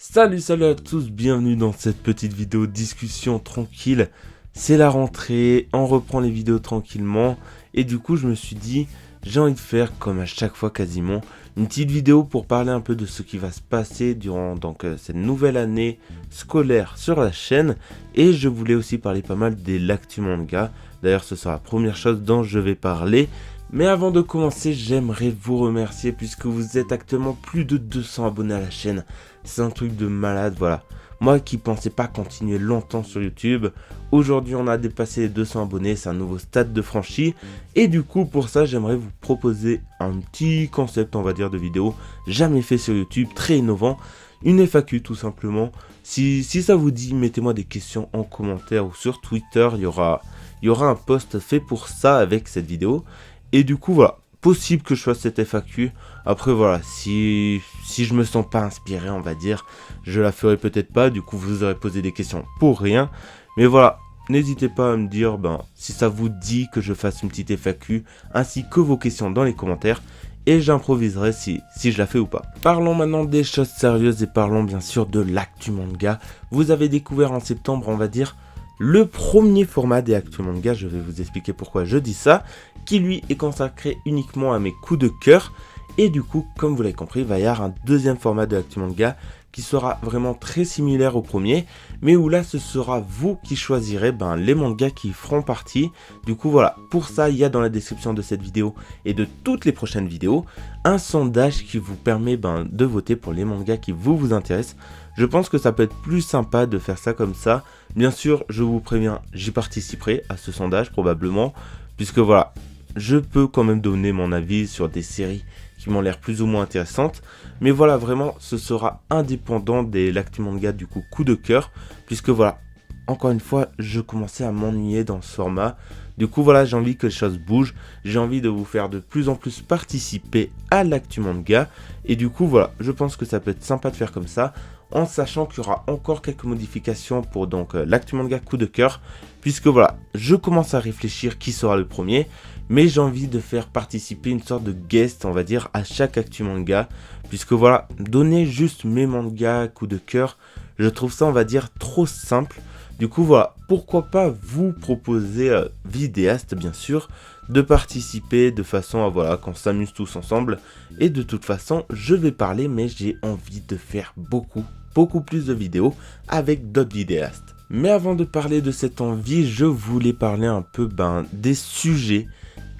Salut à tous, bienvenue dans cette petite vidéo discussion tranquille. C'est la rentrée, on reprend les vidéos tranquillement et du coup je me suis dit j'ai envie de faire comme à chaque fois quasiment une petite vidéo pour parler un peu de ce qui va se passer durant cette nouvelle année scolaire sur la chaîne, et je voulais aussi parler pas mal des l'actu manga. D'ailleurs ce sera la première chose dont je vais parler. Mais avant de commencer, j'aimerais vous remercier puisque vous êtes actuellement plus de 200 abonnés à la chaîne. C'est un truc de malade, voilà. Moi qui pensais pas continuer longtemps sur YouTube, aujourd'hui on a dépassé les 200 abonnés, c'est un nouveau stade de franchi. Et du coup pour ça j'aimerais vous proposer un petit concept, on va dire, de vidéo jamais fait sur YouTube, très innovant. Une FAQ tout simplement. Si ça vous dit, mettez-moi des questions en commentaire ou sur Twitter, il y aura un post fait pour ça avec cette vidéo. Et du coup voilà, possible que je fasse cette FAQ. Après voilà, si je me sens pas inspiré, on va dire, je la ferai peut-être pas. Du coup vous aurez posé des questions pour rien. Mais voilà, n'hésitez pas à me dire si ça vous dit que je fasse une petite FAQ, ainsi que vos questions dans les commentaires. Et j'improviserai si je la fais ou pas. Parlons maintenant des choses sérieuses et parlons bien sûr de l'actu manga. Vous avez découvert en septembre, on va dire, le premier format des actu manga, je vais vous expliquer pourquoi je dis ça, qui lui est consacré uniquement à mes coups de cœur. Et du coup, comme vous l'avez compris, il va y avoir un deuxième format de actu manga qui sera vraiment très similaire au premier, mais où là ce sera vous qui choisirez les mangas qui feront partie. Du coup voilà, pour ça il y a dans la description de cette vidéo et de toutes les prochaines vidéos un sondage qui vous permet de voter pour les mangas qui vous intéressent. Je pense que ça peut être plus sympa de faire ça comme ça. Bien sûr, je vous préviens, j'y participerai à ce sondage probablement, puisque voilà, je peux quand même donner mon avis sur des séries qui m'ont l'air plus ou moins intéressantes. Mais voilà, vraiment, ce sera indépendant des l'actu manga du coup coup de cœur, puisque voilà, encore une fois, je commençais à m'ennuyer dans ce format. Du coup voilà, j'ai envie que les choses bougent, j'ai envie de vous faire de plus en plus participer à l'actu manga. Et du coup voilà, je pense que ça peut être sympa de faire comme ça, en sachant qu'il y aura encore quelques modifications pour l'actu manga coup de cœur, puisque voilà, je commence à réfléchir qui sera le premier, mais j'ai envie de faire participer une sorte de guest, on va dire, à chaque actu manga, puisque voilà, donner juste mes mangas coup de cœur, je trouve ça, on va dire, trop simple. Du coup voilà, pourquoi pas vous proposer, vidéaste bien sûr, de participer de façon à voilà, qu'on s'amuse tous ensemble. Et de toute façon, je vais parler, mais j'ai envie de faire beaucoup plus de vidéos avec d'autres vidéastes. Mais avant de parler de cette envie, je voulais parler un peu des sujets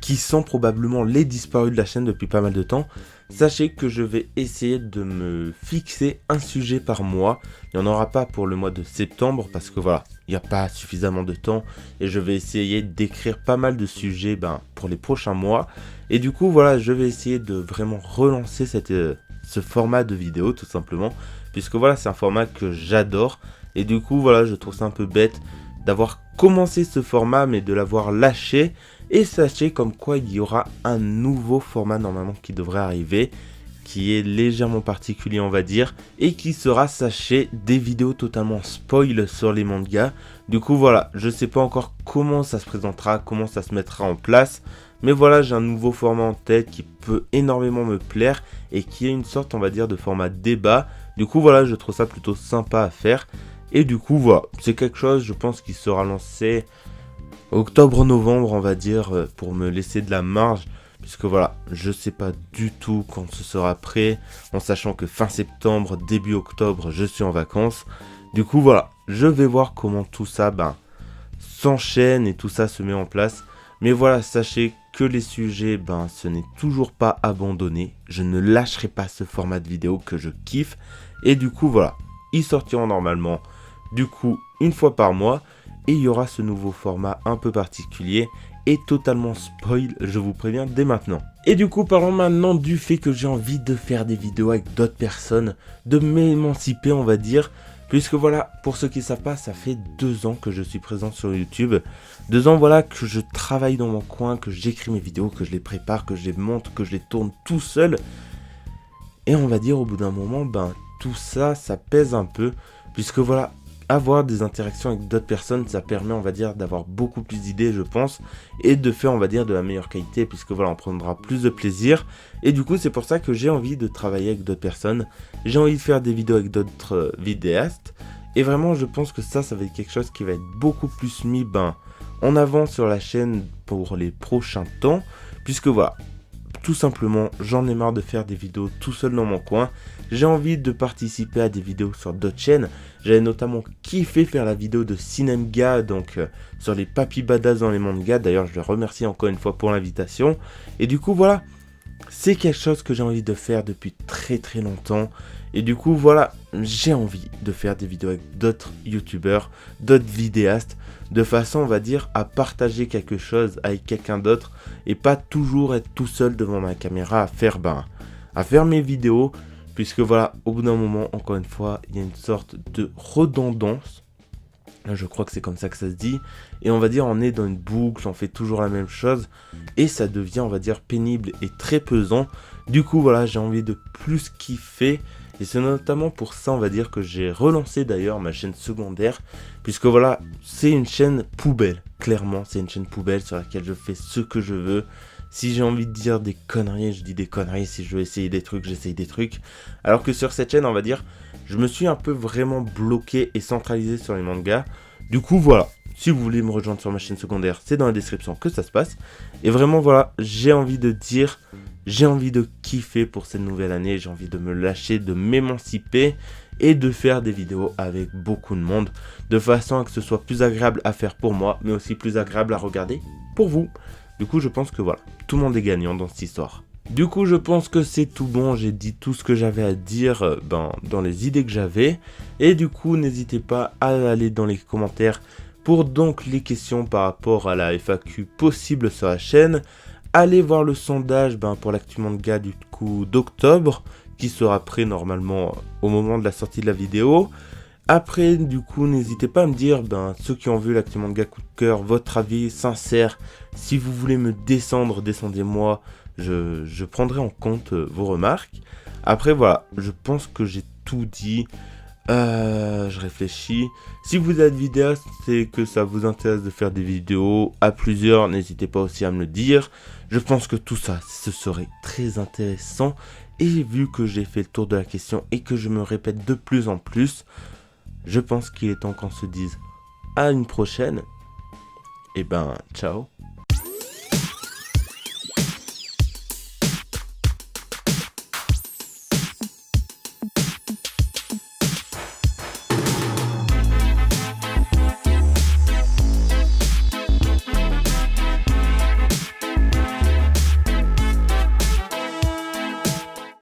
qui sont probablement les disparus de la chaîne depuis pas mal de temps. Sachez que je vais essayer de me fixer un sujet par mois. Il n'y en aura pas pour le mois de septembre parce que voilà, il n'y a pas suffisamment de temps. Et je vais essayer d'écrire pas mal de sujets pour les prochains mois. Et du coup voilà, je vais essayer de vraiment relancer ce format de vidéo tout simplement. Puisque voilà, c'est un format que j'adore. Et du coup voilà, je trouve ça un peu bête d'avoir commencé ce format mais de l'avoir lâché. Et sachez comme quoi il y aura un nouveau format normalement qui devrait arriver, qui est légèrement particulier on va dire, et qui sera, sachez, des vidéos totalement spoil sur les mangas. Du coup voilà, je sais pas encore comment ça se présentera, comment ça se mettra en place, mais voilà, j'ai un nouveau format en tête qui peut énormément me plaire et qui est une sorte, on va dire, de format débat. Du coup voilà, je trouve ça plutôt sympa à faire. Et du coup voilà, c'est quelque chose je pense qui sera lancé octobre-novembre on va dire, pour me laisser de la marge, puisque voilà, je sais pas du tout quand ce sera prêt, en sachant que fin septembre, début octobre, je suis en vacances. Du coup voilà, je vais voir comment tout ça s'enchaîne et tout ça se met en place. Mais voilà, sachez que les sujets, ce n'est toujours pas abandonné. Je ne lâcherai pas ce format de vidéo que je kiffe. Et du coup voilà, ils sortiront normalement du coup une fois par mois. Et il y aura ce nouveau format un peu particulier et totalement spoil, je vous préviens dès maintenant. Et du coup, parlons maintenant du fait que j'ai envie de faire des vidéos avec d'autres personnes, de m'émanciper on va dire. Puisque voilà, pour ceux qui ne savent pas, ça fait 2 ans que je suis présent sur YouTube. 2 ans voilà que je travaille dans mon coin, que j'écris mes vidéos, que je les prépare, que je les monte, que je les tourne tout seul. Et on va dire au bout d'un moment, tout ça, ça pèse un peu. Puisque voilà, avoir des interactions avec d'autres personnes, ça permet, on va dire, d'avoir beaucoup plus d'idées, je pense, et de faire, on va dire, de la meilleure qualité, puisque voilà, on prendra plus de plaisir. Et du coup, c'est pour ça que j'ai envie de travailler avec d'autres personnes, j'ai envie de faire des vidéos avec d'autres vidéastes, et vraiment, je pense que ça va être quelque chose qui va être beaucoup plus mis en avant sur la chaîne pour les prochains temps, puisque voilà, tout simplement, j'en ai marre de faire des vidéos tout seul dans mon coin. J'ai envie de participer à des vidéos sur d'autres chaînes. J'avais notamment kiffé faire la vidéo de Cinemga, donc sur les papy badass dans les mangas. D'ailleurs, je le remercie encore une fois pour l'invitation. Et du coup, voilà, c'est quelque chose que j'ai envie de faire depuis très très longtemps. Et du coup, voilà, j'ai envie de faire des vidéos avec d'autres youtubeurs, d'autres vidéastes, de façon, on va dire, à partager quelque chose avec quelqu'un d'autre et pas toujours être tout seul devant ma caméra à faire mes vidéos, puisque voilà, au bout d'un moment, encore une fois, il y a une sorte de redondance. Je crois que c'est comme ça que ça se dit. Et on va dire, on est dans une boucle, on fait toujours la même chose. Et ça devient, on va dire, pénible et très pesant. Du coup, voilà, j'ai envie de plus kiffer. Et c'est notamment pour ça, on va dire, que j'ai relancé d'ailleurs ma chaîne secondaire. Puisque voilà, c'est une chaîne poubelle. Clairement, c'est une chaîne poubelle sur laquelle je fais ce que je veux. Si j'ai envie de dire des conneries, je dis des conneries. Si je veux essayer des trucs, j'essaye des trucs. Alors que sur cette chaîne, on va dire, je me suis un peu vraiment bloqué et centralisé sur les mangas. Du coup, voilà. Si vous voulez me rejoindre sur ma chaîne secondaire, c'est dans la description que ça se passe. Et vraiment, voilà, j'ai envie de dire, j'ai envie de kiffer pour cette nouvelle année. J'ai envie de me lâcher, de m'émanciper et de faire des vidéos avec beaucoup de monde. De façon à que ce soit plus agréable à faire pour moi, mais aussi plus agréable à regarder pour vous. Du coup, je pense que voilà, tout le monde est gagnant dans cette histoire. Du coup, je pense que c'est tout bon, j'ai dit tout ce que j'avais à dire dans les idées que j'avais. Et du coup, n'hésitez pas à aller dans les commentaires pour donc les questions par rapport à la FAQ possible sur la chaîne. Allez voir le sondage pour l'actu manga du coup d'octobre, qui sera prêt normalement au moment de la sortie de la vidéo. Après, du coup, n'hésitez pas à me dire, ceux qui ont vu l'actu manga coup de cœur, votre avis sincère. Si vous voulez me descendre, descendez-moi. Je prendrai en compte vos remarques. Après, voilà, je pense que j'ai tout dit. Je réfléchis. Si vous êtes vidéaste et que ça vous intéresse de faire des vidéos à plusieurs, n'hésitez pas aussi à me le dire. Je pense que tout ça, ce serait très intéressant. Et vu que j'ai fait le tour de la question et que je me répète de plus en plus, je pense qu'il est temps qu'on se dise à une prochaine. Et ciao.